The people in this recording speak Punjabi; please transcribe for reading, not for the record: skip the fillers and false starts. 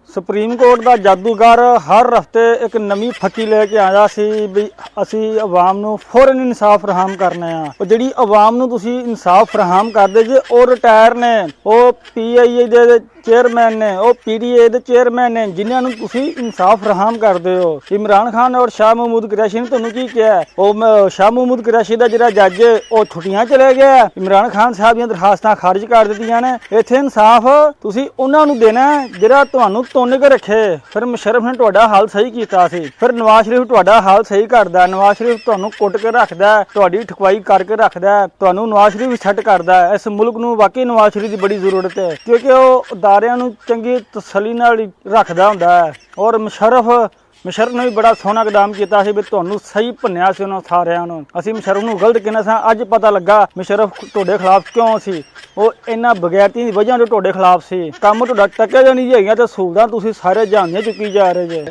ਸੁਪਰੀਮ ਕੋਰਟ ਦਾ ਜਾਦੂਗਰ ਹਰ ਹਫਤੇ ਇੱਕ ਨਵੀਂ ਫੱਕੀ ਲੈ ਕੇ ਆਇਆ ਸੀ ਵੀ ਅਸੀਂ ਆਵਾਮ ਨੂੰ ਫੌਰਨ ਇਨਸਾਫ ਫਰਾਹਮ ਕਰਨਾ ਆ। ਉਹ ਜਿਹੜੀ ਆਵਾਮ ਨੂੰ ਤੁਸੀਂ ਇਨਸਾਫ ਫਰਾਹਮ ਕਰਦੇ ਜੇ ਉਹ ਰਿਟਾਇਰ ਨੇ, ਉਹ PIA ਦੇ ਚੇਅਰਮੈਨ ਨੇ, ਉਹ PDA ਦੇ ਚੇਅਰਮੈਨ ਨੇ, ਜਿਨ੍ਹਾਂ ਨੂੰ ਤੁਸੀਂ ਇਨਸਾਫ ਫਰਾਹਮ ਕਰਦੇ ਹੋ। ਇਮਰਾਨ ਖਾਨ ਔਰ ਸ਼ਾਹ ਮਹਿਮੂਦ ਕੁਰੈਸ਼ੀ ਨੇ ਤੁਹਾਨੂੰ ਕੀ ਕਿਹਾ? ਉਹ ਸ਼ਾਹ ਮਹਿਮੂਦ ਕੁਰੈਸ਼ੀ ਦਾ ਜਿਹੜਾ ਜੱਜ ਉਹ ਛੁੱਟੀਆਂ ਚਲੇ ਗਿਆ, ਇਮਰਾਨ ਖਾਨ ਸਾਹਿਬ ਦੀਆਂ ਦਰਖਾਸਤਾਂ ਖਾਰਜ ਕਰ ਦਿੱਤੀਆਂ ਨੇ। ਇੱਥੇ ਇਨਸਾਫ ਤੁਸੀਂ ਉਹਨਾਂ ਨੂੰ ਦੇਣਾ ਜਿਹੜਾ ਤੁਹਾਨੂੰ ਤੁੰਨ ਕੇ ਰੱਖੇ। ਫਿਰ ਮੁਸ਼ਰਫ ਨੇ ਤੁਹਾਡਾ ਹਾਲ ਸਹੀ ਕੀਤਾ ਸੀ, ਫਿਰ ਨਵਾਜ਼ ਸ਼ਰੀਫ ਤੁਹਾਡਾ ਹਾਲ ਸਹੀ ਕਰਦਾ। ਨਵਾਜ਼ ਸ਼ਰੀਫ ਤੁਹਾਨੂੰ ਕੁੱਟ ਕੇ ਰੱਖਦਾ, ਤੁਹਾਡੀ ਠਕਵਾਈ ਕਰਕੇ ਰੱਖਦਾ, ਤੁਹਾਨੂੰ ਨਵਾਜ਼ ਸ਼ਰੀਫ ਵੀ ਸੈੱਟ ਕਰਦਾ। ਇਸ ਮੁਲਕ ਨੂੰ ਵਾਕਈ ਨਵਾਜ਼ ਸ਼ਰੀਫ ਦੀ ਬੜੀ ਜ਼ਰੂਰਤ ਹੈ, ਕਿਉਂਕਿ ਉਹ ਅਦਾਰਿਆਂ ਨੂੰ ਚੰਗੀ ਤਸੱਲੀ ਨਾਲ ਰੱਖਦਾ ਹੁੰਦਾ ਹੈ। ਔਰ ਮੁਸ਼ਰਫ ਨੇ ਵੀ ਬੜਾ ਸੋਹਣਾ ਇਕਦਾਮ ਕੀਤਾ ਸੀ ਵੀ ਤੁਹਾਨੂੰ ਸਹੀ ਭੰਨਿਆ ਸੀ ਉਹਨਾਂ ਸਾਰਿਆਂ ਨੂੰ। ਅਸੀਂ ਮੁਸ਼ਰਫ ਨੂੰ ਗਲਤ ਕਹਿੰਦੇ ਸਾਂ, ਅੱਜ ਪਤਾ ਲੱਗਾ ਮੁਸ਼ਰਫ ਤੁਹਾਡੇ ਖਿਲਾਫ ਕਿਉਂ ਸੀ। ਉਹ ਇਹਨਾਂ ਬਗੈਰਤੀ ਦੀ ਵਜ੍ਹਾ ਤੋਂ ਤੁਹਾਡੇ ਖਿਲਾਫ ਸੀ। ਕੰਮ ਤੁਹਾਡਾ ਟੱਕੇ ਨਹੀਂ ਹੈਗੀਆਂ ਤੇ ਸਹੂਲਤਾਂ ਤੁਸੀਂ ਸਾਰੇ ਜਾਣਦੇ ਚੁੱਕੀ ਜਾ ਰਹੇ ਜੇ।